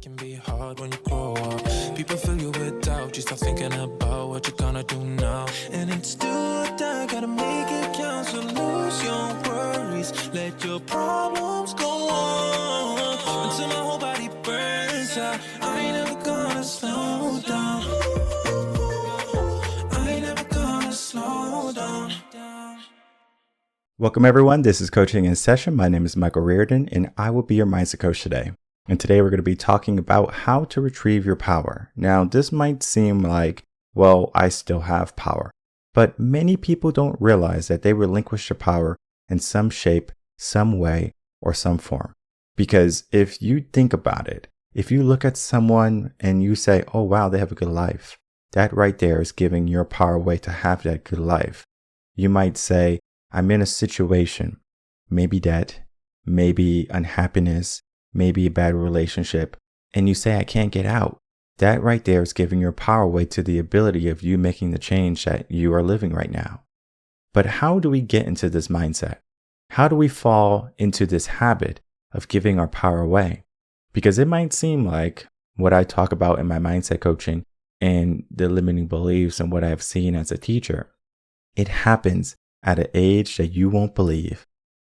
Can be hard when you grow up. People fill you with doubt. You start thinking about what you're gonna do now. And it's do or die, gotta make it count. So lose your worries, let your problems go on until my whole body burns out. I ain't never gonna slow down. I ain't never gonna slow down. Welcome everyone, this is Coaching in Session. My name is Michael Rearden and I will be your mindset coach today. And today we're going to be talking about how to retrieve your power. Now this might seem like, well, I still have power. But many people don't realize that they relinquish their power in some shape, some way, or some form. Because if you think about it, if you look at someone and you say, oh wow, they have a good life, that right there is giving your power away to have that good life. You might say, I'm in a situation, maybe debt, maybe unhappiness, maybe a bad relationship, and you say, I can't get out. That right there is giving your power away to the ability of you making the change that you are living right now. But how do we get into this mindset? How do we fall into this habit of giving our power away? Because it might seem like what I talk about in my mindset coaching and the limiting beliefs and what I've seen as a teacher, it happens at an age that you won't believe,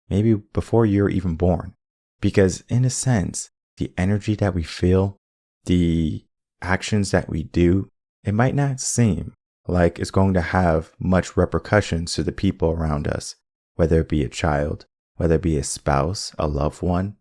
maybe before you're even born. Because in a sense, the energy that we feel, the actions that we do, it might not seem like it's going to have much repercussions to the people around us, whether it be a child, whether it be a spouse, a loved one.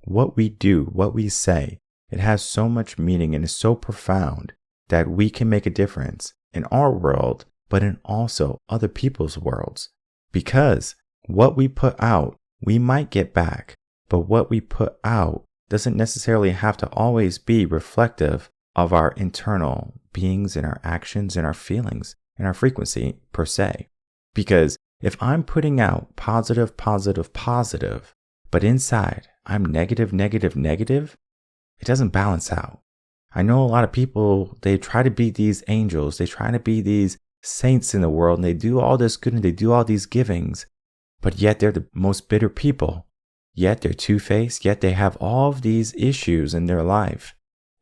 What we do, what we say, it has so much meaning and is so profound that we can make a difference in our world, but in also other people's worlds. Because what we put out, we might get back, but what we put out doesn't necessarily have to always be reflective of our internal beings and our actions and our feelings and our frequency per se. Because if I'm putting out positive, but inside I'm negative, it doesn't balance out. I know a lot of people, they try to be these angels, they try to be these saints in the world, and they do all this good and they do all these givings, but yet they're the most bitter people. Yet they're two-faced, yet they have all of these issues in their life.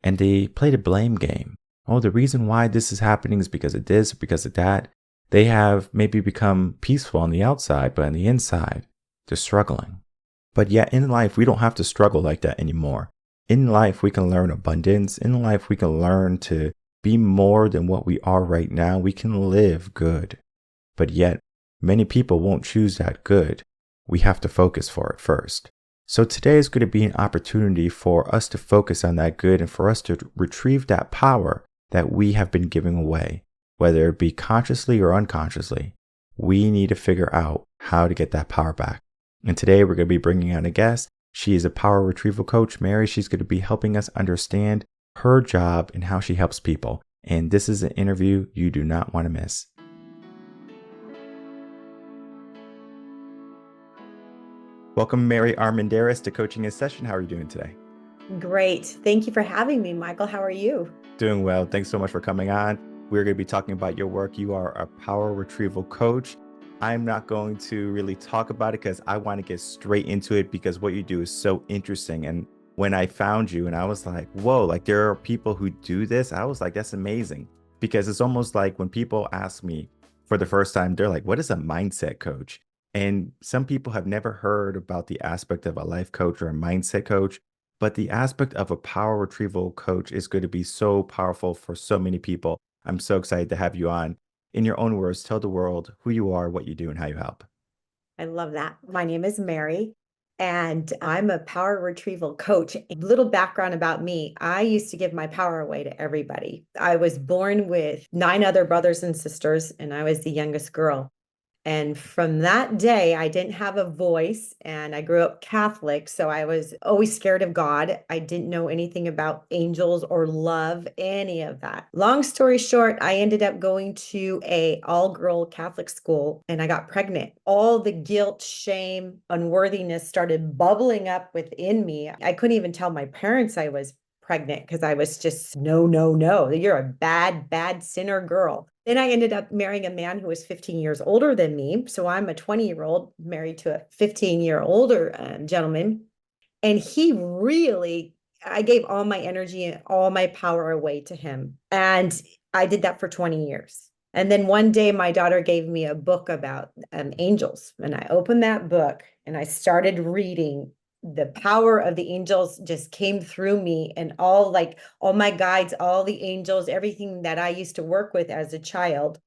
And they play the blame game. Oh, the reason why this is happening is because of this, because of that. They have maybe become peaceful on the outside, but on the inside, they're struggling. But yet in life, we don't have to struggle like that anymore. In life, we can learn abundance. In life, we can learn to be more than what we are right now. We can live good. But yet, many people won't choose that good. We have to focus for it first. So today is going to be an opportunity for us to focus on that good and for us to retrieve that power that we have been giving away, whether it be consciously or unconsciously. We need to figure out how to get that power back. And today we're going to be bringing on a guest. She is a power retrieval coach, Mary. She's going to be helping us understand her job and how she helps people. And this is an interview you do not want to miss. Welcome, Mary Armendarez, to Coaching in Session. How are you doing today? Great. Thank you for having me, Michael. How are you? Doing well. Thanks so much for coming on. We're going to be talking about your work. You are a power retrieval coach. I'm not going to really talk about it because I want to get straight into it because what you do is so interesting. And when I found you and I was like, whoa, like there are people who do this. I was like, that's amazing. Because it's almost like when people ask me for the first time, they're like, what is a mindset coach? And some people have never heard about the aspect of a life coach or a mindset coach, but the aspect of a power retrieval coach is going to be so powerful for so many people. I'm so excited to have you on. In your own words, tell the world who you are, what you do, and how you help. I love that. My name is Mary, and I'm a power retrieval coach. A little background about me. I used to give my power away to everybody. I was born with 9 other brothers and sisters, and I was the youngest girl. And from that day, I didn't have a voice, and I grew up Catholic, so I was always scared of God. I didn't know anything about angels or love, any of that. Long story short, I ended up going to a all-girl Catholic school, and I got pregnant. All the guilt, shame, unworthiness started bubbling up within me. I couldn't even tell my parents I was pregnant because I was just, no, no, no, you're a bad sinner girl. Then I ended up marrying a man who was 15 years older than me. So I'm a 20-year-old married to a 15-year older gentleman. And he really I gave all my energy and all my power away to him. And I did that for 20 years. And then one day, my daughter gave me a book about angels. And I opened that book and I started reading. The power of the angels just came through me, and all my guides, all the angels, everything that I used to work with as a child.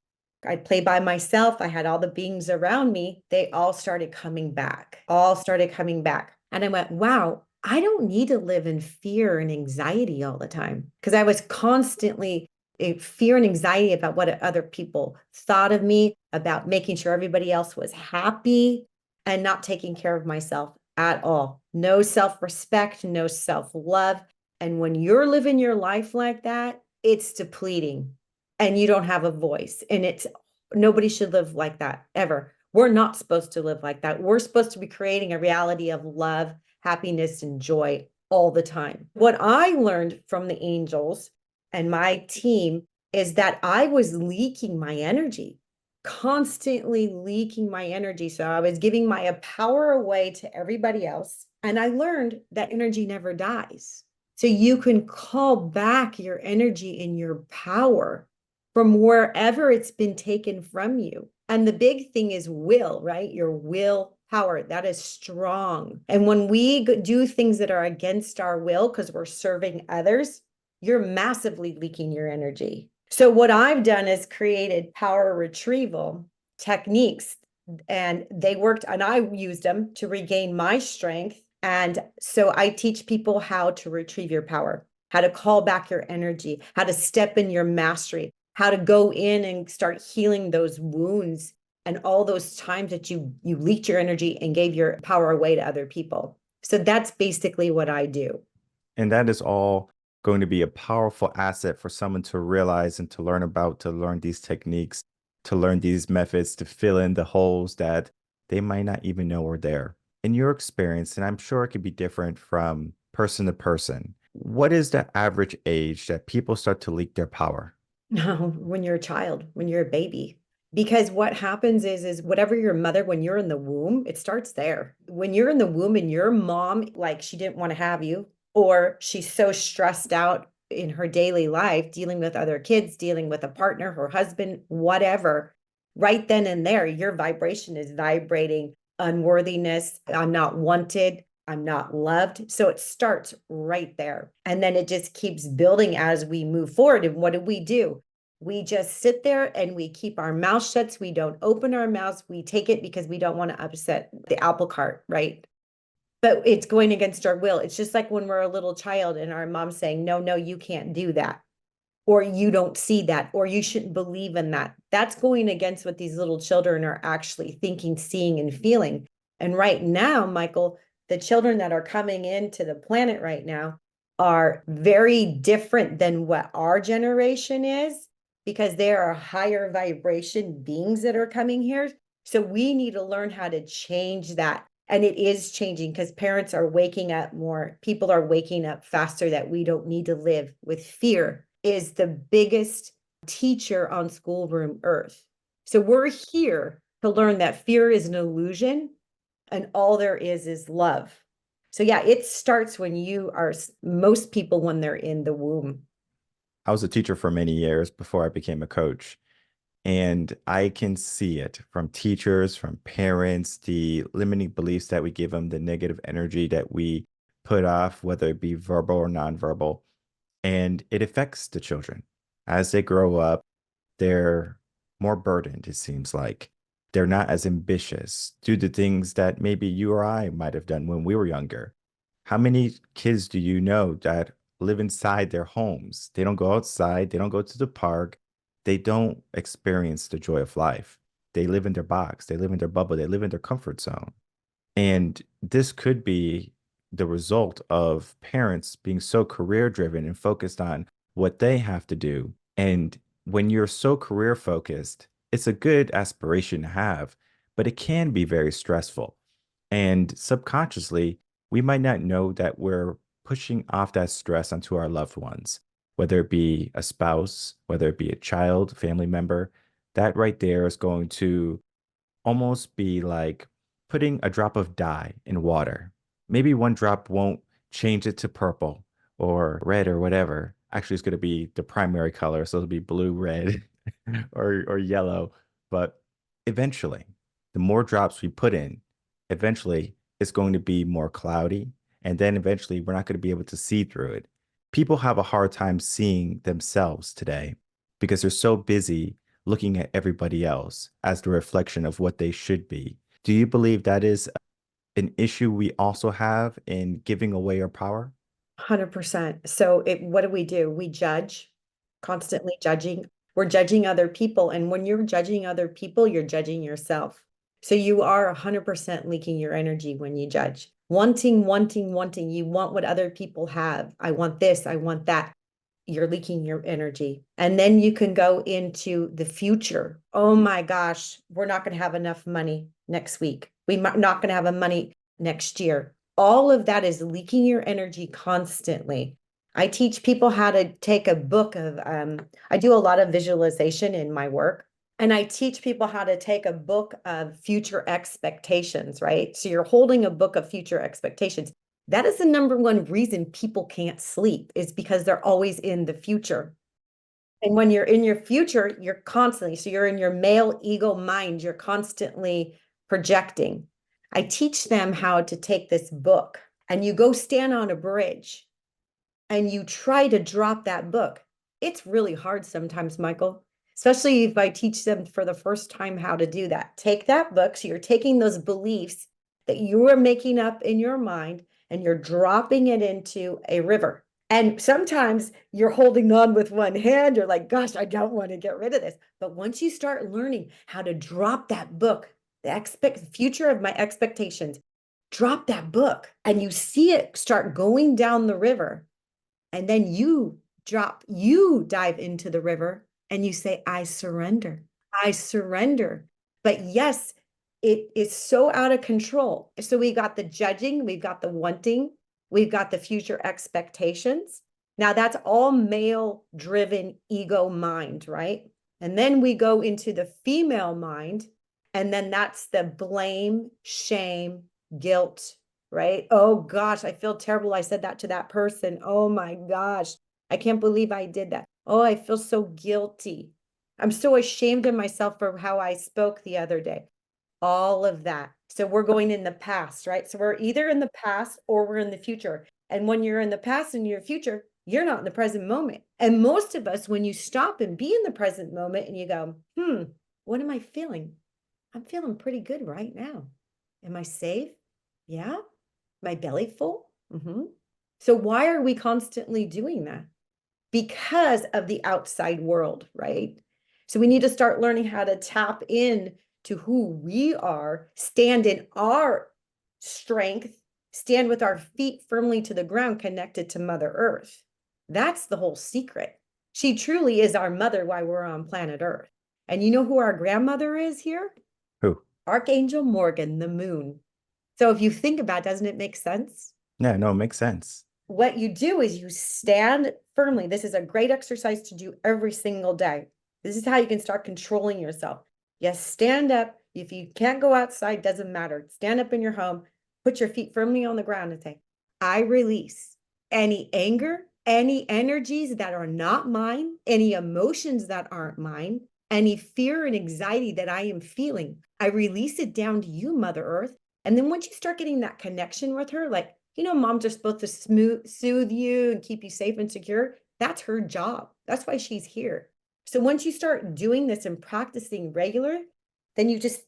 I'd play by myself. I had all the beings around me. They all started coming back. And I went, wow, I don't need to live in fear and anxiety all the time, because I was constantly in fear and anxiety about what other people thought of me, about making sure everybody else was happy, and not taking care of myself at all. No self-respect, no self-love. And when you're living your life like that, it's depleting and you don't have a voice. And nobody should live like that ever. We're not supposed to live like that. We're supposed to be creating a reality of love, happiness, and joy all the time. What I learned from the angels and my team is that I was leaking my energy, constantly leaking my energy. So I was giving my power away to everybody else. And I learned that energy never dies. So you can call back your energy and your power from wherever it's been taken from you. And the big thing is will, right? Your will power, that is strong. And when we do things that are against our will because we're serving others, you're massively leaking your energy. So what I've done is created power retrieval techniques, and they worked, and I used them to regain my strength. And so I teach people how to retrieve your power, how to call back your energy, how to step in your mastery, how to go in and start healing those wounds and all those times that you leaked your energy and gave your power away to other people. So that's basically what I do. And that is all going to be a powerful asset for someone to realize and to learn about, to learn these techniques, to learn these methods, to fill in the holes that they might not even know are there. In your experience, and I'm sure it could be different from person to person, what is the average age that people start to leak their power? No, when you're a child, when you're a baby. Because what happens is whatever your mother, when you're in the womb, it starts there. When you're in the womb and your mom, like she didn't want to have you, or she's so stressed out in her daily life, dealing with other kids, dealing with a partner, her husband, whatever, right then and there, your vibration is vibrating unworthiness. I'm not wanted. I'm not loved. So it starts right there. And then it just keeps building as we move forward. And what do? We just sit there and we keep our mouth shut. We don't open our mouths. We take it because we don't want to upset the apple cart, right? But it's going against our will. It's just like when we're a little child and our mom's saying, no, no, you can't do that. Or you don't see that, or you shouldn't believe in that. That's going against what these little children are actually thinking, seeing, and feeling. And right now, Michael, the children that are coming into the planet right now are very different than what our generation is, because there are higher vibration beings that are coming here. So we need to learn how to change that. And it is changing because parents are waking up more. People are waking up faster, that we don't need to live with fear is the biggest teacher on schoolroom earth. So we're here to learn that fear is an illusion and all there is love. So yeah, it starts when most people when they're in the womb. I was a teacher for many years before I became a coach. And I can see it from teachers, from parents, the limiting beliefs that we give them, the negative energy that we put off, whether it be verbal or nonverbal. And it affects the children. As they grow up, they're more burdened, it seems like. They're not as ambitious, do the things that maybe you or I might have done when we were younger. How many kids do you know that live inside their homes? They don't go outside, they don't go to the park, they don't experience the joy of life. They live in their box, they live in their bubble, they live in their comfort zone. And this could be the result of parents being so career driven and focused on what they have to do. And when you're so career focused, it's a good aspiration to have, but it can be very stressful. And subconsciously, we might not know that we're pushing off that stress onto our loved ones, whether it be a spouse, whether it be a child, family member. That right there is going to almost be like putting a drop of dye in water. Maybe one drop won't change it to purple, or red or whatever. Actually, it's going to be the primary color. So it'll be blue, red, or yellow. But eventually, the more drops we put in, eventually it's going to be more cloudy. And then eventually we're not going to be able to see through it. People have a hard time seeing themselves today because they're so busy looking at everybody else as the reflection of what they should be. Do you believe that is an issue we also have in giving away our power? 100%. So what do? We judge, constantly judging. We're judging other people. And when you're judging other people, you're judging yourself. So you are 100% leaking your energy when you judge. Wanting, wanting, wanting. You want what other people have. I want this, I want that. You're leaking your energy. And then you can go into the future. Oh my gosh, we're not going to have enough money next week. We're not going to have a money next year. All of that is leaking your energy constantly. I teach people how to take a book of, I do a lot of visualization in my work. And I teach people how to take a book of future expectations, right? So you're holding a book of future expectations. That is the number one reason people can't sleep, is because they're always in the future. And when you're in your future, you're constantly, so you're in your male ego mind, you're constantly projecting. I teach them how to take this book and you go stand on a bridge and you try to drop that book. It's really hard sometimes, Michael, especially if I teach them for the first time how to do that. Take that book. So you're taking those beliefs that you are making up in your mind and you're dropping it into a river. And sometimes you're holding on with one hand. You're like, gosh, I don't want to get rid of this. But once you start learning how to drop that book, the future of my expectations, drop that book and you see it start going down the river. And then you dive into the river and you say, I surrender. I surrender. But yes, it is so out of control. So we got the judging, we've got the wanting, we've got the future expectations. Now that's all male driven ego mind, right? And then we go into the female mind, and then that's the blame, shame, guilt, right? Oh gosh, I feel terrible. I said that to that person. Oh my gosh, I can't believe I did that. Oh, I feel so guilty. I'm so ashamed of myself for how I spoke the other day. All of that. So we're going in the past, right? So we're either in the past or we're in the future. And when you're in the past and your future, you're not in the present moment. And most of us, when you stop and be in the present moment and you go, what am I feeling? I'm feeling pretty good right now. Am I safe? Yeah. My belly full? So why are we constantly doing that? Because of the outside world, right? So we need to start learning how to tap in to who we are, stand in our strength, stand with our feet firmly to the ground, connected to Mother Earth. That's the whole secret. She truly is our mother while we're on planet Earth. And you know who our grandmother is here? Who? Archangel Morgan, the moon. So if you think about it, doesn't it make sense? Yeah, no, it makes sense. What you do is you stand firmly. This is a great exercise to do every single day. This is how you can start controlling yourself. Yes, stand up. If you can't go outside, doesn't matter. Stand up in your home, put your feet firmly on the ground and say, I release any anger, any energies that are not mine, any emotions that aren't mine, any fear and anxiety that I am feeling. I release it down to you, Mother Earth. And then once you start getting that connection with her, like, moms are supposed to soothe you and keep you safe and secure. That's her job. That's why she's here. So once you start doing this and practicing regular, then you just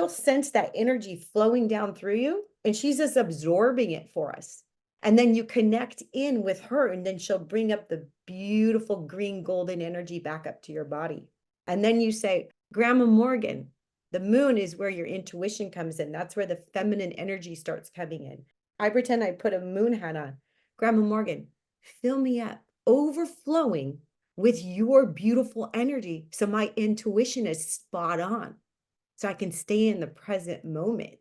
sense that energy flowing down through you, and she's just absorbing it for us. And then you connect in with her, and then she'll bring up the beautiful green golden energy back up to your body. And then you say, Grandma Morgan, the moon is where your intuition comes in. That's where the feminine energy starts coming in. I pretend I put a moon hat on. Grandma Morgan, fill me up, overflowing with your beautiful energy. So my intuition is spot on. So I can stay in the present moment.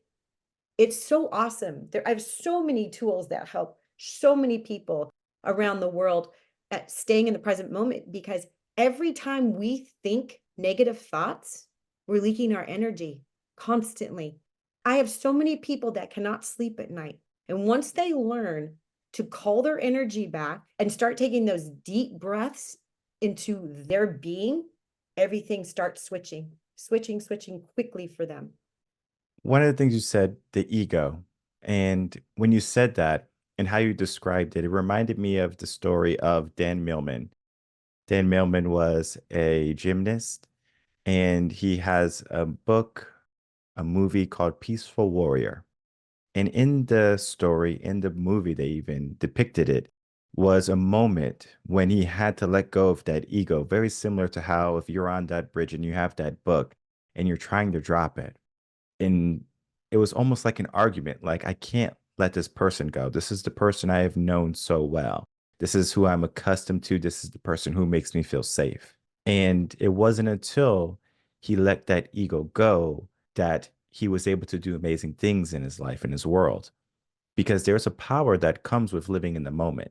It's so awesome. I have so many tools that help so many people around the world at staying in the present moment, because every time we think negative thoughts, we're leaking our energy constantly. I have so many people that cannot sleep at night. And once they learn to call their energy back and start taking those deep breaths into their being, everything starts switching quickly for them. One of the things you said, the ego. And when you said that and how you described it, it reminded me of the story of Dan Millman. Dan Millman was a gymnast, and he has a book, a movie called Peaceful Warrior. And in the story, in the movie, they even depicted it, was a moment when he had to let go of that ego, very similar to how if you're on that bridge and you have that book and you're trying to drop it. And it was almost like an argument, like, I can't let this person go. This is the person I have known so well. This is who I'm accustomed to. This is the person who makes me feel safe. And it wasn't until he let that ego go that he was able to do amazing things in his life, in his world, because there's a power that comes with living in the moment.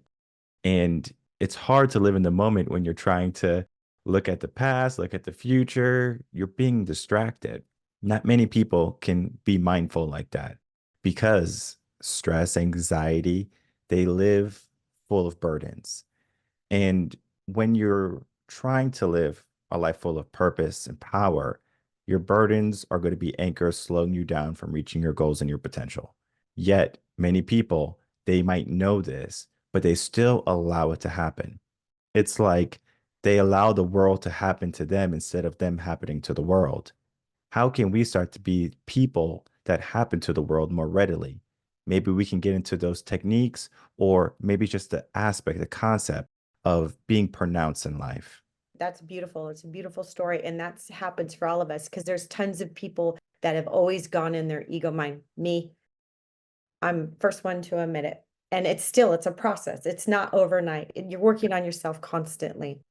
And it's hard to live in the moment when you're trying to look at the past, look at the future. You're being distracted. Not many people can be mindful like that because stress, anxiety, they live full of burdens. And when you're trying to live a life full of purpose and power, your burdens are going to be anchors slowing you down from reaching your goals and your potential. Yet, many people, they might know this, but they still allow it to happen. It's like they allow the world to happen to them instead of them happening to the world. How can we start to be people that happen to the world more readily? Maybe we can get into those techniques, or maybe just the aspect, the concept of being pronounced in life. That's beautiful. It's a beautiful story. And that happens for all of us because there's tons of people that have always gone in their ego mind. Me, I'm first one to admit it. And it's a process. It's not overnight. You're working on yourself constantly.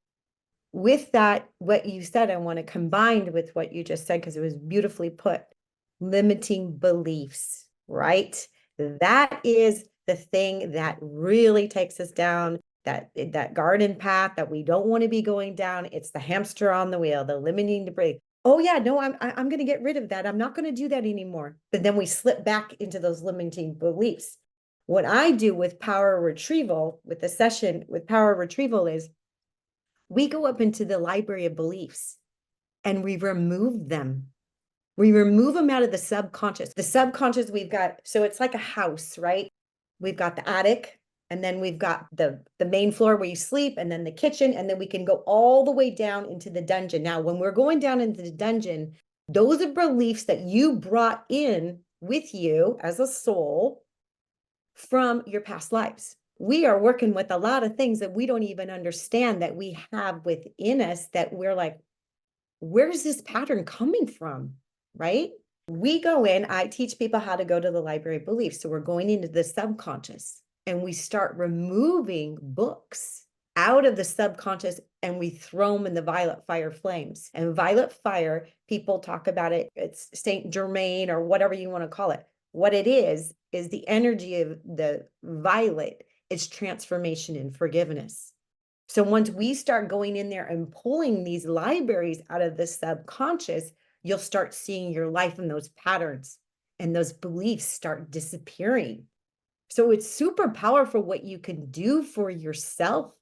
With that, what you said, I want to combine with what you just said because it was beautifully put. Limiting beliefs, right? That is the thing that really takes us down that garden path that we don't want to be going down. It's the hamster on the wheel, the limiting belief. Oh yeah, no, I'm going to get rid of that. I'm not going to do that anymore. But then we slip back into those limiting beliefs. What I do with power retrieval, with the session with power retrieval, is we go up into the library of beliefs and we remove them. We remove them out of the subconscious. The subconscious, we've got, so it's like a house, right? We've got the attic, and then we've got the main floor where you sleep, and then the kitchen, and then we can go all the way down into the dungeon. Now, when we're going down into the dungeon, those are beliefs that you brought in with you as a soul from your past lives. We are working with a lot of things that we don't even understand that we have within us that we're like, where's this pattern coming from? Right? We go in, I teach people how to go to the library of beliefs. So we're going into the subconscious and we start removing books out of the subconscious and we throw them in the violet fire flames. And violet fire, people talk about it, it's Saint Germain or whatever you want to call it. What it is the energy of the violet. It's transformation and forgiveness. So once we start going in there and pulling these libraries out of the subconscious, you'll start seeing your life and those patterns and those beliefs start disappearing. So it's super powerful what you can do for yourself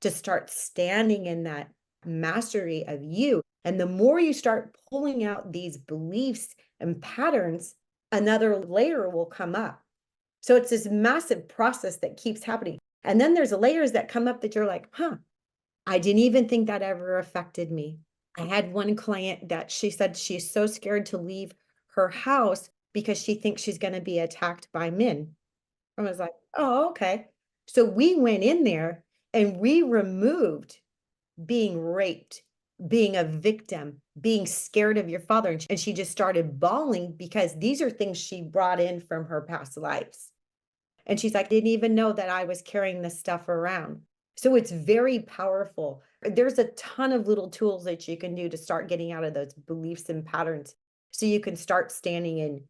to start standing in that mastery of you. And the more you start pulling out these beliefs and patterns, another layer will come up. So it's this massive process that keeps happening. And then there's layers that come up that you're like, I didn't even think that ever affected me. I had one client that she said she's so scared to leave her house because she thinks she's going to be attacked by men. I was like, oh, okay. So we went in there and we removed being raped, being a victim, being scared of your father. And she just started bawling because these are things she brought in from her past lives. And she's like, I didn't even know that I was carrying this stuff around. So it's very powerful. There's a ton of little tools that you can do to start getting out of those beliefs and patterns so you can start standing in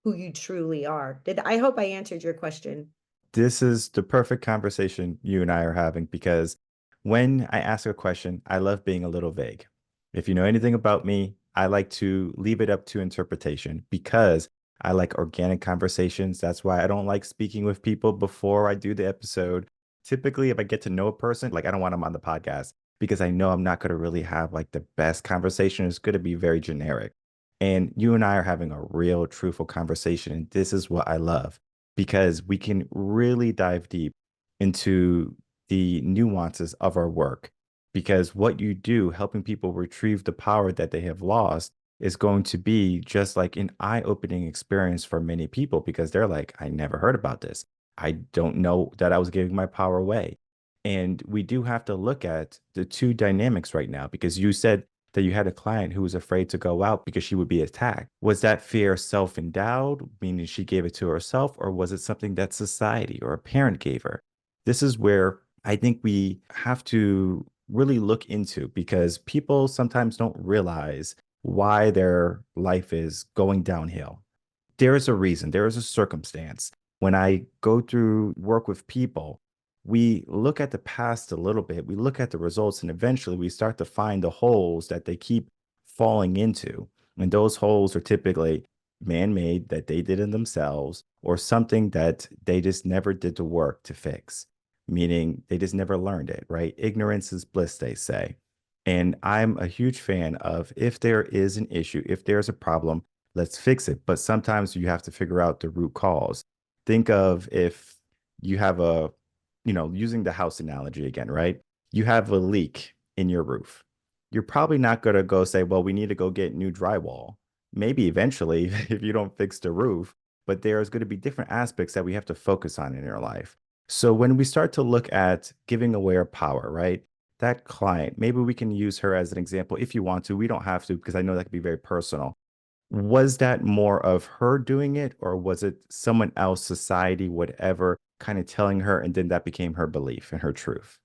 who you truly are. I hope I answered your question. This is the perfect conversation you and I are having, because when I ask a question, I love being a little vague. If you know anything about me, I like to leave it up to interpretation, because I like organic conversations. That's why I don't like speaking with people before I do the episode. Typically, if I get to know a person, like I don't want them on the podcast because I know I'm not going to really have like the best conversation. It's going to be very generic. And you and I are having a real, truthful conversation. And this is what I love because we can really dive deep into the nuances of our work. Because what you do, helping people retrieve the power that they have lost, is going to be just like an eye-opening experience for many people because they're like, I never heard about this. I don't know that I was giving my power away. And we do have to look at the two dynamics right now because you said that you had a client who was afraid to go out because she would be attacked. Was that fear self-endowed, meaning she gave it to herself, or was it something that society or a parent gave her? This is where I think we have to really look into because people sometimes don't realize why their life is going downhill. There is a reason, there is a circumstance. When I go through work with people, we look at the past a little bit, we look at the results, and eventually we start to find the holes that they keep falling into. And those holes are typically man made that they did in themselves or something that they just never did the work to fix, meaning they just never learned it, right? Ignorance is bliss, they say. And I'm a huge fan of if there is an issue, if there's a problem, let's fix it. But sometimes you have to figure out the root cause. Think of if you have a, using the house analogy again, right? You have a leak in your roof. You're probably not going to go say, well, we need to go get new drywall. Maybe eventually, if you don't fix the roof, but there's going to be different aspects that we have to focus on in your life. So when we start to look at giving away our power, right? That client, maybe we can use her as an example if you want to. We don't have to because I know that could be very personal. Was that more of her doing it, or was it someone else, society, whatever, kind of telling her, and then that became her belief and her truth?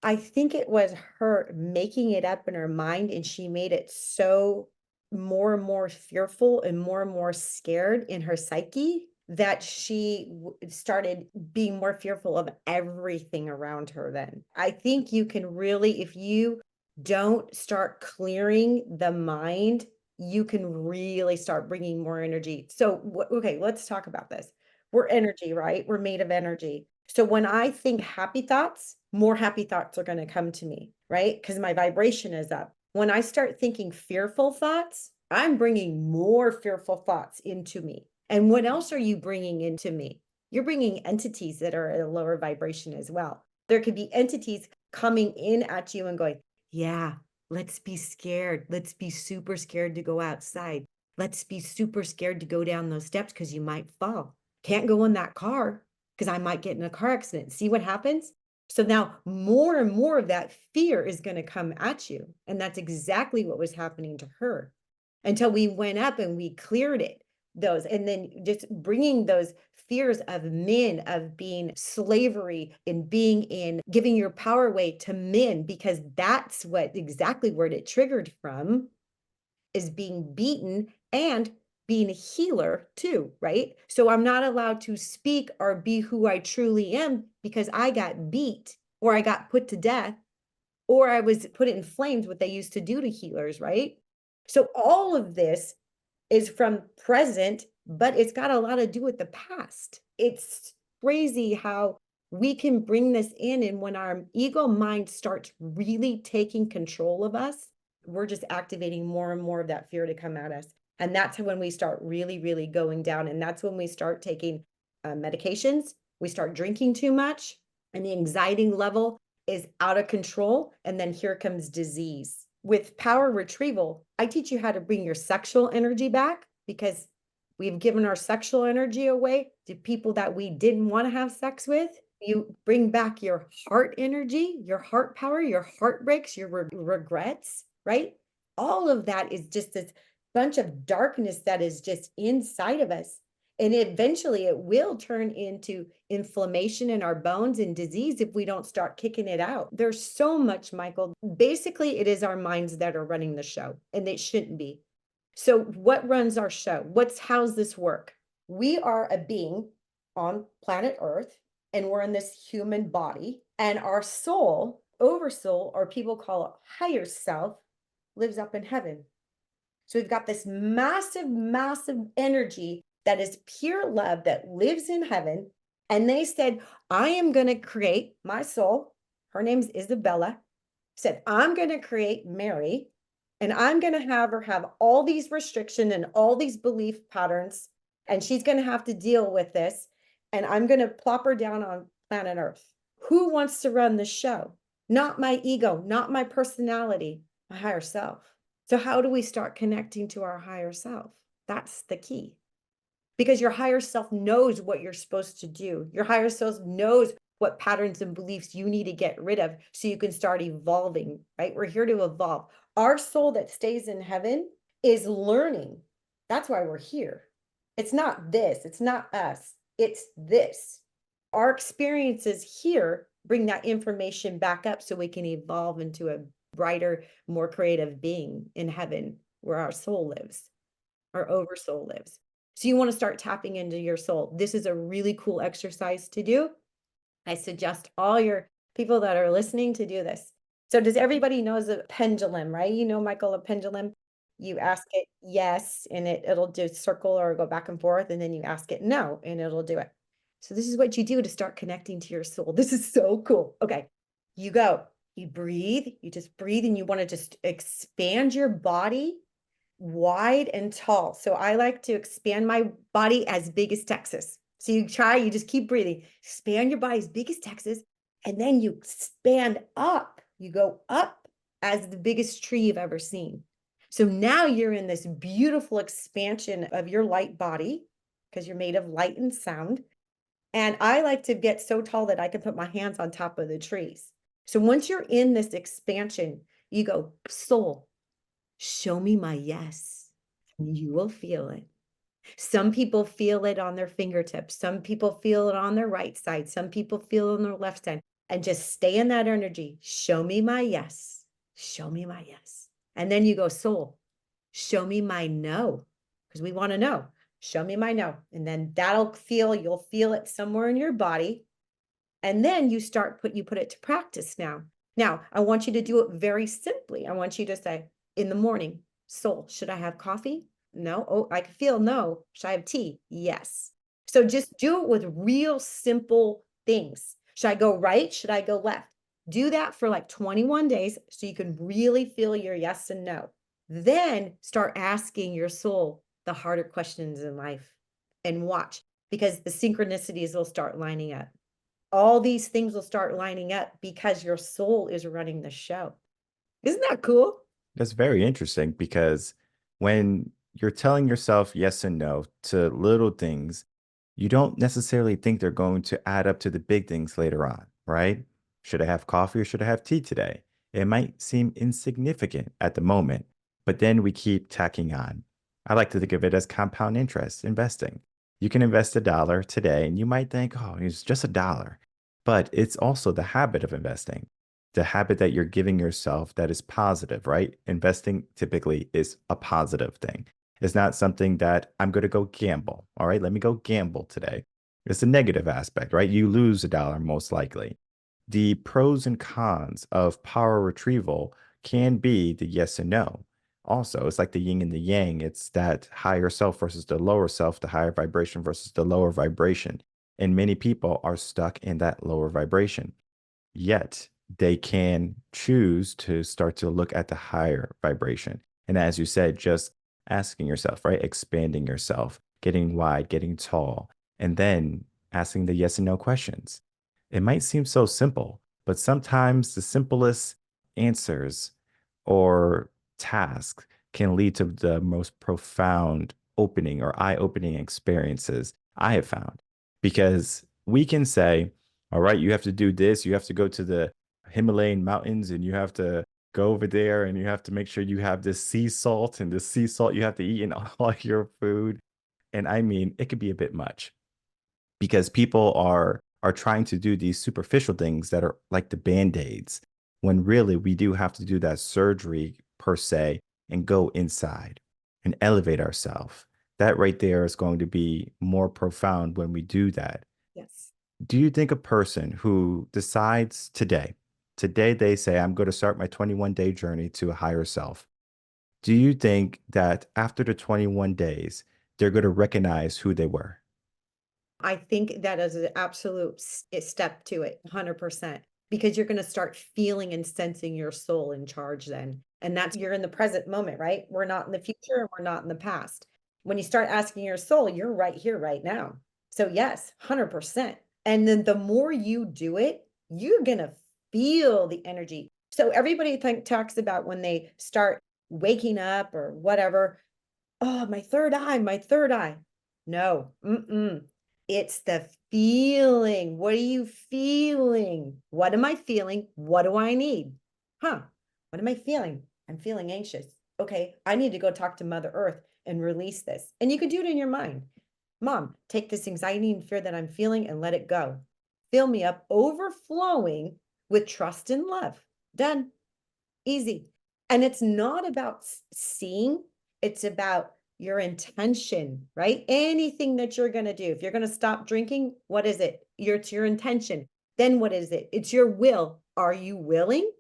I think it was her making it up in her mind, and she made it so more and more fearful and more scared in her psyche that she started being more fearful of everything around her. Then I think you can really, if you don't start clearing the mind, you can really start bringing more energy. So, okay, let's talk about this. We're energy, right? We're made of energy. So when I think happy thoughts, more happy thoughts are going to come to me, right? Because my vibration is up. When I start thinking fearful thoughts, I'm bringing more fearful thoughts into me. And what else are you bringing into me? You're bringing entities that are at a lower vibration as well. There could be entities coming in at you and going, yeah, let's be scared. Let's be super scared to go outside. Let's be super scared to go down those steps because you might fall. Can't go in that car because I might get in a car accident. See what happens? So now more and more of that fear is going to come at you. And that's exactly what was happening to her until we went up and we cleared it. Those, and then just bringing those fears of men, of being slavery and being in giving your power away to men, because that's what exactly where it triggered from is being beaten and being a healer too, right? So I'm not allowed to speak or be who I truly am because I got beat or I got put to death or I was put in flames, what they used to do to healers, right? So all of this is from present, but it's got a lot to do with the past. It's crazy how we can bring this in. And when our ego mind starts really taking control of us, we're just activating more and more of that fear to come at us. And that's when we start really, really going down. And that's when we start taking medications, we start drinking too much, and the anxiety level is out of control. And then here comes disease. With power retrieval, I teach you how to bring your sexual energy back because we've given our sexual energy away to people that we didn't want to have sex with. You bring back your heart energy, your heart power, your heartbreaks, your regrets, right? All of that is just this bunch of darkness that is just inside of us. And eventually it will turn into inflammation in our bones and disease if we don't start kicking it out. There's so much, Michael. Basically, it is our minds that are running the show, and it shouldn't be. So what runs our show? How's this work? We are a being on planet Earth, and we're in this human body, and our soul, oversoul, or people call it higher self, lives up in heaven. So we've got this massive, massive energy that is pure love that lives in heaven. And they said, I am going to create my soul. Her name's Isabella. Said, I'm going to create Mary, and I'm going to have her have all these restrictions and all these belief patterns. And she's going to have to deal with this. And I'm going to plop her down on planet Earth. Who wants to run the show? Not my ego, not my personality, my higher self. So, how do we start connecting to our higher self? That's the key. Because your higher self knows what you're supposed to do. Your higher self knows what patterns and beliefs you need to get rid of so you can start evolving, right? We're here to evolve. Our soul that stays in heaven is learning. That's why we're here. It's not this, it's not us, it's this. Our experiences here bring that information back up so we can evolve into a brighter, more creative being in heaven where our soul lives, our oversoul lives. So you want to start tapping into your soul. This is a really cool exercise to do. I suggest all your people that are listening to do this. So does everybody knows a pendulum, right? You know, Michael, a pendulum, you ask it yes, and it'll do circle or go back and forth, and then you ask it no, and it'll do it. So this is what you do to start connecting to your soul. This is so cool. Okay, you go, you breathe, you just breathe, and you want to just expand your body wide and tall. So I like to expand my body as big as Texas. So you try, you just keep breathing, expand your body as big as Texas, and then you expand up. You go up as the biggest tree you've ever seen. So now you're in this beautiful expansion of your light body because you're made of light and sound. And I like to get so tall that I can put my hands on top of the trees. So once you're in this expansion, you go, soul, show me my yes. And you will feel it. Some people feel it on their fingertips. Some people feel it on their right side. Some people feel it on their left side. And just stay in that energy. Show me my yes. Show me my yes. And then you go, soul, show me my no. Because we want to know. Show me my no. And then you'll feel it somewhere in your body. And then you put it to practice now. Now, I want you to do it very simply. I want you to say, in the morning, soul, should I have coffee? No. Oh, I can feel no. Should I have tea? Yes. So just do it with real simple things. Should I go right? Should I go left? Do that for like 21 days so you can really feel your yes and no. Then start asking your soul the harder questions in life and watch, because the synchronicities will start lining up. All these things will start lining up because your soul is running the show. Isn't that cool? That's very interesting because when you're telling yourself yes and no to little things, you don't necessarily think they're going to add up to the big things later on, right? Should I have coffee or should I have tea today? It might seem insignificant at the moment, but then we keep tacking on. I like to think of it as compound interest investing. You can invest $1 today and you might think, oh, it's just $1. But it's also the habit of investing, the habit that you're giving yourself that is positive, right? Investing typically is a positive thing. It's not something that I'm going to go gamble. All right, let me go gamble today. It's a negative aspect, right? You lose $1 most likely. The pros and cons of power retrieval can be the yes and no. Also, it's like the yin and the yang. It's that higher self versus the lower self, the higher vibration versus the lower vibration. And many people are stuck in that lower vibration. Yet they can choose to start to look at the higher vibration. And as you said, just asking yourself, right? Expanding yourself, getting wide, getting tall, and then asking the yes and no questions. It might seem so simple, but sometimes the simplest answers or tasks can lead to the most profound opening or eye-opening experiences I have found. Because we can say, all right, you have to do this, you have to go to the Himalayan mountains and you have to go over there and you have to make sure you have this sea salt, and this sea salt you have to eat in all your food. And I mean, it could be a bit much because people are trying to do these superficial things that are like the band-aids, when really we do have to do that surgery per se and go inside and elevate ourselves. That right there is going to be more profound when we do that. Yes. Do you think a person who decides today they say, I'm going to start my 21-day journey to a higher self, do you think that after the 21 days, they're going to recognize who they were. I think that is an absolute step to it, 100%, because you're going to start feeling and sensing your soul in charge then. And that's you're in the present moment, right? We're not in the future and we're not in the past. When you start asking your soul, you're right here, right now. So, yes, 100%. And then the more you do it, you're going to feel the energy. So, everybody talks about when they start waking up or whatever, oh, my third eye, my third eye. No, it's the feeling. What are you feeling? What am I feeling? What do I need? Huh? What am I feeling? I'm feeling anxious. Okay, I need to go talk to Mother Earth and release this. And you can do it in your mind. Mom, take this anxiety and fear that I'm feeling and let it go. Fill me up, overflowing with trust and love. Done. Easy. And it's not about seeing, it's about your intention, right? Anything that you're going to do. If you're going to stop drinking, what is it? It's your intention. Then what is it? It's your will. Are you willing?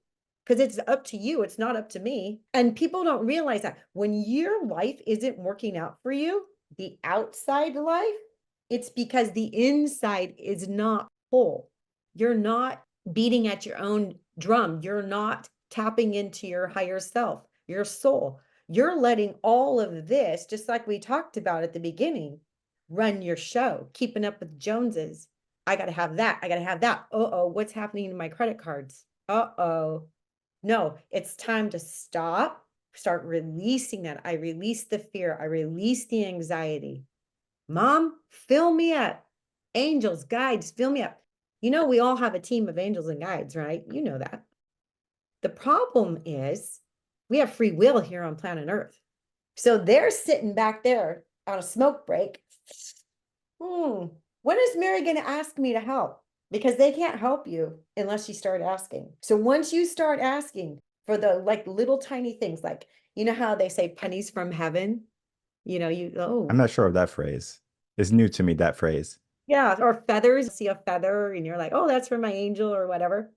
Because it's up to you. It's not up to me. And people don't realize that when your life isn't working out for you, the outside life, it's because the inside is not whole. You're not beating at your own drum. You're not tapping into your higher self, your soul. You're letting all of this, just like we talked about at the beginning, run your show, keeping up with Joneses. I got to have that. I got to have that. Uh-oh, what's happening to my credit cards? Uh-oh. No, it's time to stop, start releasing that. I release the fear. I release the anxiety. Mom, fill me up. Angels, guides, fill me up. You know, we all have a team of angels and guides, right? You know that. The problem is we have free will here on planet Earth. So they're sitting back there on a smoke break. When is Mary going to ask me to help? Because they can't help you unless you start asking. So once you start asking for the like little tiny things, like, you know how they say pennies from heaven? You know, I'm not sure of that phrase. It's new to me, that phrase. yeah, or feathers, see a feather and you're like, oh, that's for my angel or whatever.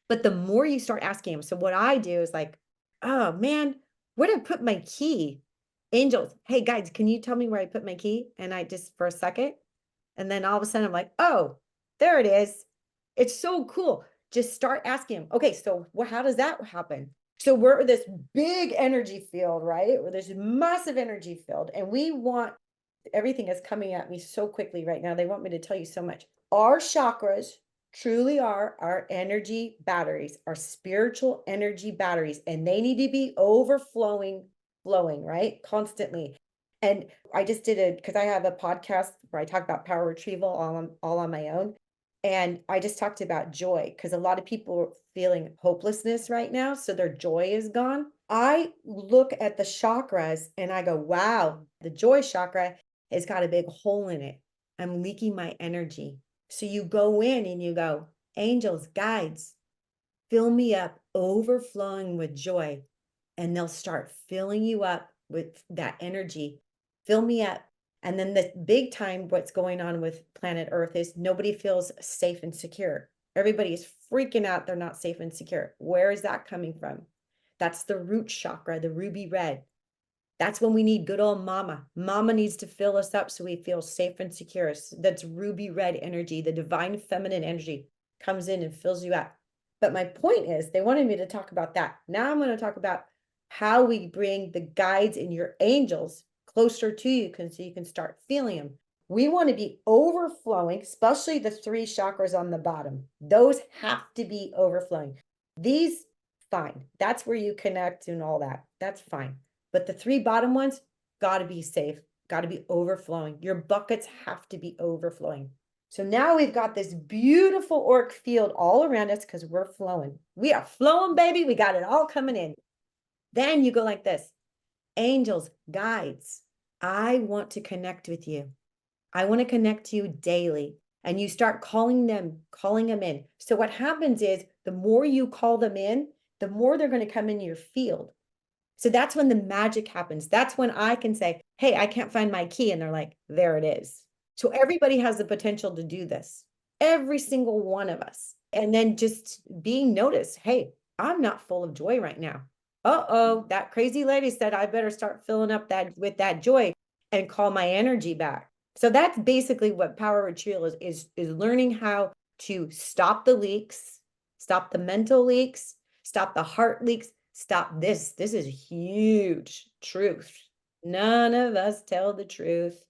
But the more you start asking them, so what I do is like, oh man, where did I put my key? Angels, hey guys, can you tell me where I put my key? And I just for a second, and then all of a sudden I'm like, oh, there it is. It's so cool. Just start asking them. Okay, so how does that happen? So we're this big energy field, right? Where there's massive energy field, and we want everything is coming at me so quickly right now. They want me to tell you so much. Our chakras truly are our energy batteries, our spiritual energy batteries, and they need to be overflowing, flowing, right? Constantly. And I just did it because I have a podcast where I talk about power retrieval all on my own. And I just talked about joy because a lot of people are feeling hopelessness right now. So their joy is gone. I look at the chakras and I go, wow, the joy chakra has got a big hole in it. I'm leaking my energy. So you go in and you go, angels, guides, fill me up, overflowing with joy. And they'll start filling you up with that energy. Fill me up. And then the big time, what's going on with planet Earth is nobody feels safe and secure. Everybody is freaking out. They're not safe and secure. Where is that coming from? That's the root chakra, the ruby red. That's when we need good old mama. Mama needs to fill us up so we feel safe and secure. That's ruby red energy. The divine feminine energy comes in and fills you up. But my point is, they wanted me to talk about that. Now I'm going to talk about how we bring the guides and your angels closer to you so you can start feeling them. We want to be overflowing, especially the 3 chakras on the bottom. Those have to be overflowing. These, fine. That's where you connect and all that. That's fine. But the 3 bottom ones got to be safe, got to be overflowing. Your buckets have to be overflowing. So now we've got this beautiful auric field all around us because we're flowing. We are flowing, baby. We got it all coming in. Then you go like this. Angels, guides, I want to connect with you. I want to connect to you daily. And you start calling them in. So what happens is the more you call them in, the more they're going to come in your field. So that's when the magic happens. That's when I can say, hey, I can't find my key. And they're like, there it is. So everybody has the potential to do this. Every single one of us. And then just being noticed. Hey, I'm not full of joy right now. Uh-oh, that crazy lady said I better start filling up that with that joy. and call my energy back. So that's basically what power retrieval is learning how to stop the leaks, stop the mental leaks, stop the heart leaks, stop this. This is huge truth. None of us tell the truth.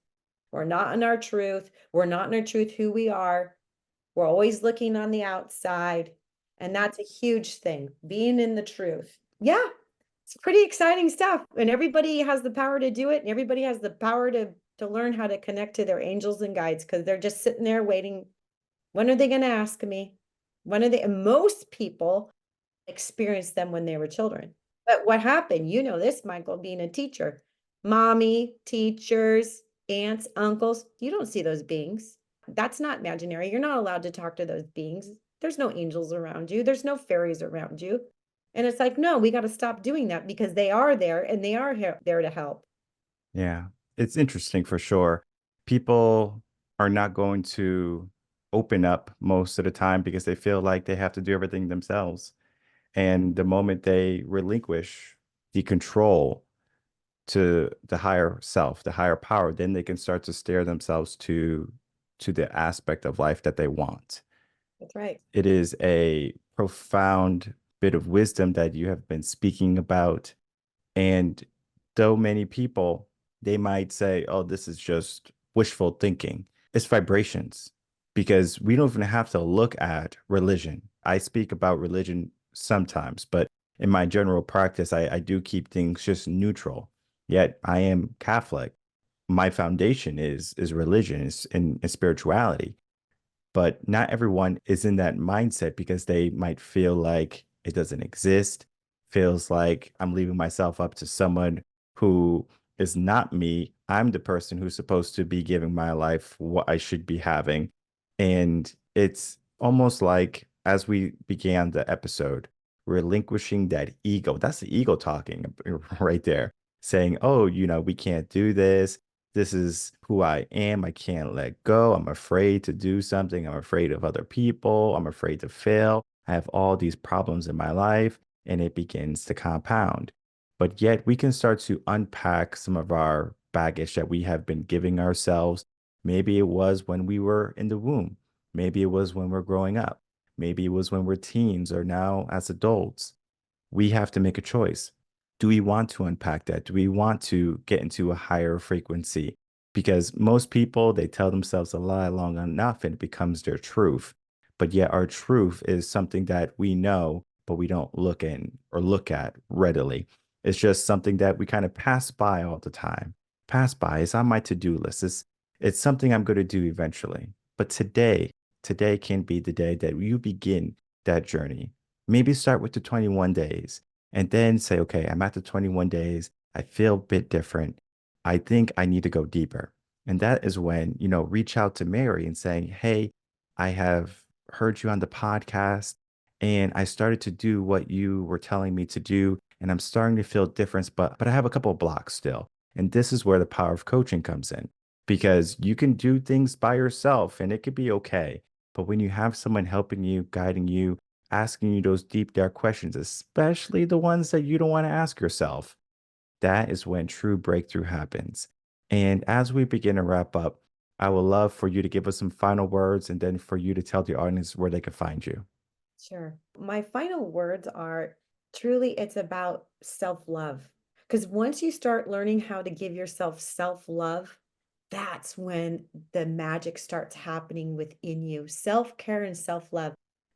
We're not in our truth. We're not in our truth who we are. We're always looking on the outside. And that's a huge thing, being in the truth. Yeah, it's pretty exciting stuff. And everybody has the power to do it. And everybody has the power to learn how to connect to their angels and guides, because they're just sitting there waiting. When are they going to ask me? When are they? And most people experienced them when they were children. But what happened? You know this, Michael, being a teacher. Mommy, teachers, aunts, uncles, you don't see those beings. That's not imaginary. You're not allowed to talk to those beings. There's no angels around you. There's no fairies around you. And it's like, no, we got to stop doing that, because they are there and they are there to help. Yeah, it's interesting for sure. People are not going to open up most of the time because they feel like they have to do everything themselves. And the moment they relinquish the control to the higher self, the higher power, then they can start to steer themselves to the aspect of life that they want. That's right. It is a profound bit of wisdom that you have been speaking about. And though many people, they might say, oh, this is just wishful thinking, it's vibrations, because we don't even have to look at religion. I speak about religion sometimes, but in my general practice, I do keep things just neutral. Yet I am Catholic. My foundation is religion, is in spirituality. But not everyone is in that mindset because they might feel like it doesn't exist, feels like I'm leaving myself up to someone who is not me. I'm the person who's supposed to be giving my life what I should be having. And it's almost like, as we began the episode, relinquishing that ego. That's the ego talking right there, saying, oh, we can't do this. This is who I am. I can't let go. I'm afraid to do something. I'm afraid of other people. I'm afraid to fail. I have all these problems in my life, and it begins to compound. But yet we can start to unpack some of our baggage that we have been giving ourselves. Maybe it was when we were in the womb. Maybe it was when we're growing up. Maybe it was when we're teens or now as adults. We have to make a choice. Do we want to unpack that? Do we want to get into a higher frequency? Because most people, they tell themselves a lie long enough and it becomes their truth. But yet our truth is something that we know, but we don't look in or look at readily. It's just something that we kind of pass by all the time. Pass by. It's on my to-do list. It's something I'm going to do eventually. But today can be the day that you begin that journey. Maybe start with the 21 days and then say, okay, I'm at the 21 days. I feel a bit different. I think I need to go deeper. And that is when, reach out to Mary and saying, hey, I have heard you on the podcast and I started to do what you were telling me to do. And I'm starting to feel difference, but I have a couple of blocks still. And this is where the power of coaching comes in, because you can do things by yourself and it could be okay. But when you have someone helping you, guiding you, asking you those deep, dark questions, especially the ones that you don't want to ask yourself, that is when true breakthrough happens. And as we begin to wrap up, I would love for you to give us some final words and then for you to tell the audience where they can find you. Sure. My final words are, truly, it's about self-love. Because once you start learning how to give yourself self-love, that's when the magic starts happening within you. Self-care and self-love.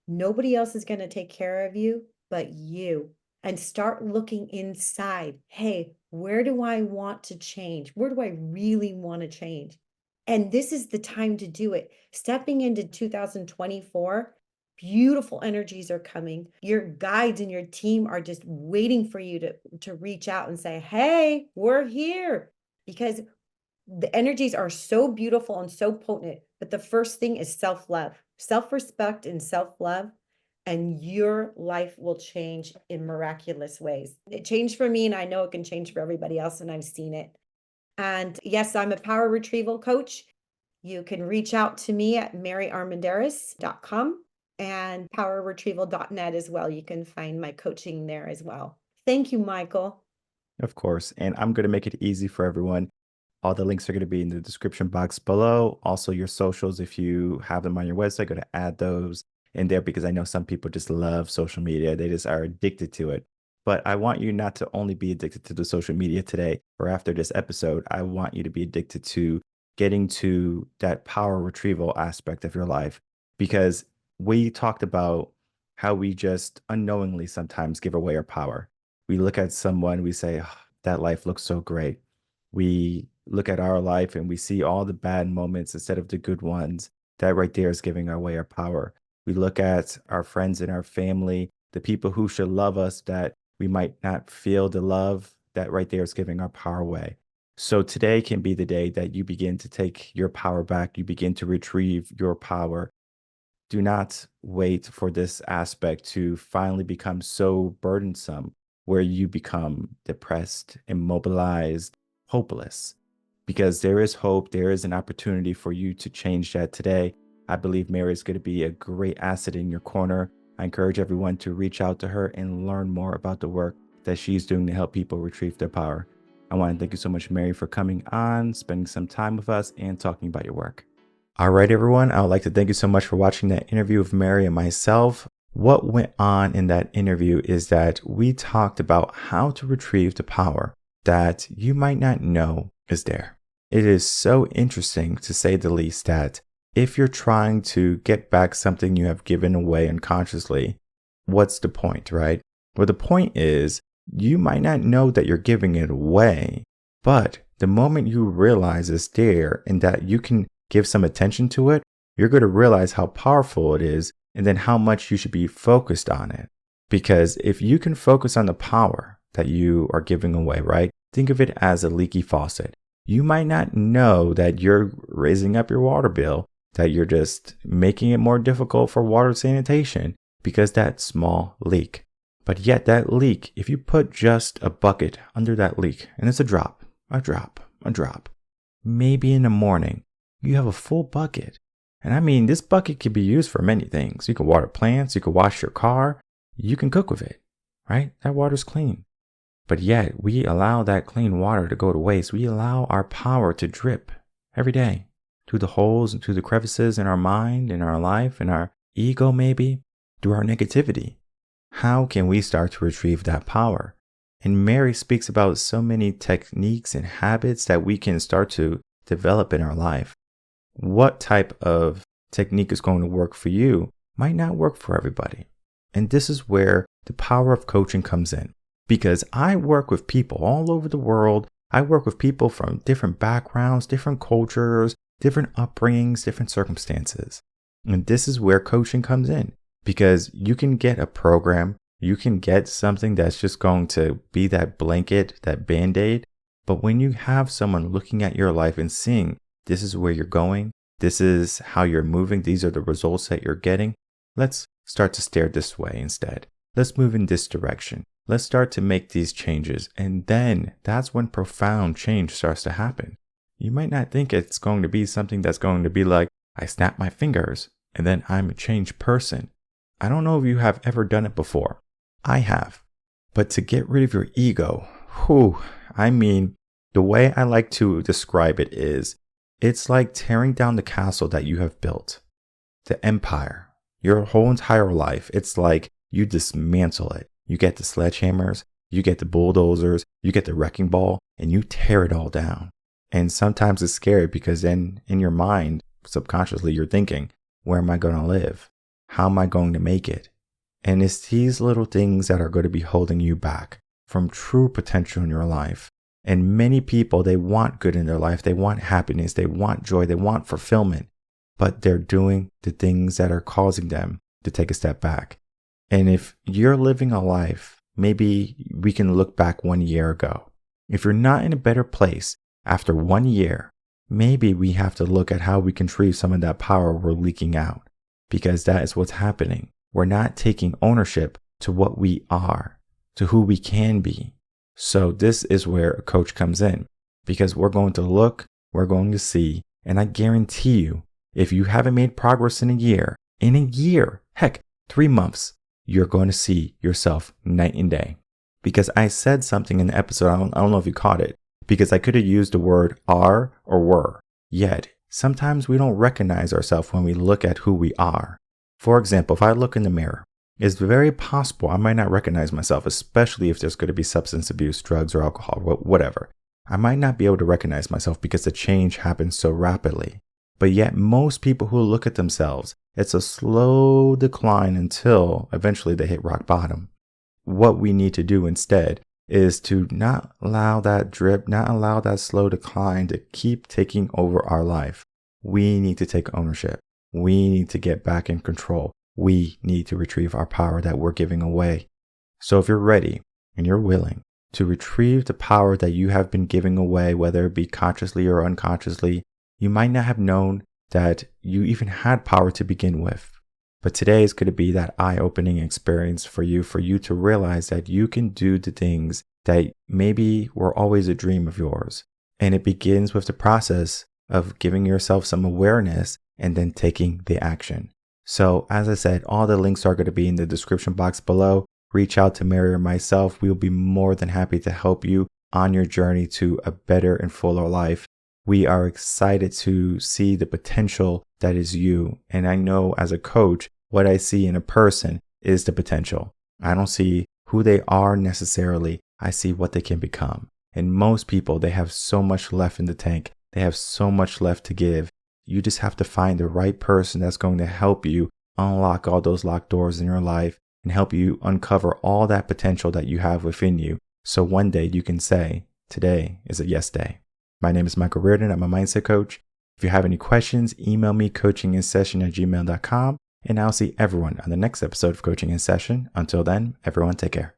Nobody else is going to take care of you but you. And start looking inside. Hey, where do I want to change? Where do I really want to change? And this is the time to do it. Stepping into 2024, beautiful energies are coming. Your guides and your team are just waiting for you to reach out and say, hey, we're here. Because the energies are so beautiful and so potent. But the first thing is self-love, self-respect and self-love. And your life will change in miraculous ways. It changed for me, and I know it can change for everybody else, and I've seen it. And yes, I'm a power retrieval coach. You can reach out to me at maryarmendarez.com and powerretrieval.net as well. You can find my coaching there as well. Thank you, Michael. Of course. And I'm going to make it easy for everyone. All the links are going to be in the description box below. Also, your socials, if you have them on your website, go to add those in there because I know some people just love social media. They just are addicted to it. But I want you not to only be addicted to the social media today or after this episode. I want you to be addicted to getting to that power retrieval aspect of your life, because we talked about how we just unknowingly sometimes give away our power. We look at someone, we say, "Oh, that life looks so great." We look at our life and we see all the bad moments instead of the good ones. That right there is giving away our power. We look at our friends and our family, the people who should love us, that we might not feel the love. That right there is giving our power away. So today can be the day that you begin to take your power back. You begin to retrieve your power. Do not wait for this aspect to finally become so burdensome where you become depressed, immobilized, hopeless. Because there is hope, there is an opportunity for you to change that today. I believe Mary is going to be a great asset in your corner. I encourage everyone to reach out to her and learn more about the work that she's doing to help people retrieve their power. I want to thank you so much, Mary, for coming on, spending some time with us, and talking about your work. All right, everyone. I would like to thank you so much for watching that interview with Mary and myself. What went on in that interview is that we talked about how to retrieve the power that you might not know is there. It is so interesting, to say the least, that if you're trying to get back something you have given away unconsciously, what's the point, right? Well, the point is, you might not know that you're giving it away, but the moment you realize it's there and that you can give some attention to it, you're going to realize how powerful it is and then how much you should be focused on it. Because if you can focus on the power that you are giving away, right? Think of it as a leaky faucet. You might not know that you're raising up your water bill, that you're just making it more difficult for water sanitation because that small leak. But yet that leak, if you put just a bucket under that leak, and it's a drop, maybe in the morning, you have a full bucket. And I mean, this bucket can be used for many things. You can water plants, you can wash your car, you can cook with it, right? That water's clean. But yet we allow that clean water to go to waste. We allow our power to drip every day through the holes and through the crevices in our mind, in our life, in our ego maybe, through our negativity. How can we start to retrieve that power? And Mary speaks about so many techniques and habits that we can start to develop in our life. What type of technique is going to work for you might not work for everybody. And this is where the power of coaching comes in. Because I work with people all over the world. I work with people from different backgrounds, different cultures, different upbringings, different circumstances. And this is where coaching comes in. Because you can get a program, you can get something that's just going to be that blanket, that band-aid. But when you have someone looking at your life and seeing this is where you're going, this is how you're moving, these are the results that you're getting, let's start to steer this way instead. Let's move in this direction. Let's start to make these changes. And then that's when profound change starts to happen. You might not think it's going to be something that's going to be like, I snap my fingers and then I'm a changed person. I don't know if you have ever done it before. I have. But to get rid of your ego, the way I like to describe it is, it's like tearing down the castle that you have built. The empire, your whole entire life, it's like you dismantle it. You get the sledgehammers, you get the bulldozers, you get the wrecking ball, and you tear it all down. And sometimes it's scary because then in your mind, subconsciously, you're thinking, where am I going to live? How am I going to make it? And it's these little things that are going to be holding you back from true potential in your life. And many people, they want good in their life. They want happiness. They want joy. They want fulfillment. But they're doing the things that are causing them to take a step back. And if you're living a life, maybe we can look back 1 year ago. If you're not in a better place after 1 year, maybe we have to look at how we can retrieve some of that power we're leaking out. Because that is what's happening. We're not taking ownership to what we are, to who we can be. So this is where a coach comes in, because we're going to look, we're going to see, and I guarantee you, if you haven't made progress in a year, heck, 3 months, you're going to see yourself night and day. Because I said something in the episode, I don't know if you caught it, because I could have used the word are or were. Yet, sometimes we don't recognize ourselves when we look at who we are. For example, if I look in the mirror, it's very possible I might not recognize myself, especially if there's going to be substance abuse, drugs, or alcohol, whatever. I might not be able to recognize myself because the change happens so rapidly. But yet most people who look at themselves, it's a slow decline until eventually they hit rock bottom. What we need to do instead is to not allow that drip, not allow that slow decline to keep taking over our life. We need to take ownership. We need to get back in control. We need to retrieve our power that we're giving away. So if you're ready and you're willing to retrieve the power that you have been giving away, whether it be consciously or unconsciously, you might not have known that you even had power to begin with. But today is going to be that eye-opening experience for you to realize that you can do the things that maybe were always a dream of yours. And it begins with the process of giving yourself some awareness and then taking the action. So as I said, all the links are going to be in the description box below. Reach out to Mary or myself. We'll be more than happy to help you on your journey to a better and fuller life. We are excited to see the potential that is you. And I know as a coach, what I see in a person is the potential. I don't see who they are necessarily. I see what they can become. And most people, they have so much left in the tank. They have so much left to give. You just have to find the right person that's going to help you unlock all those locked doors in your life and help you uncover all that potential that you have within you. So one day you can say, today is a yes day. My name is Michael Rearden. I'm a mindset coach. If you have any questions, email me coachinginsession@gmail.com, and I'll see everyone on the next episode of Coaching in Session. Until then, everyone take care.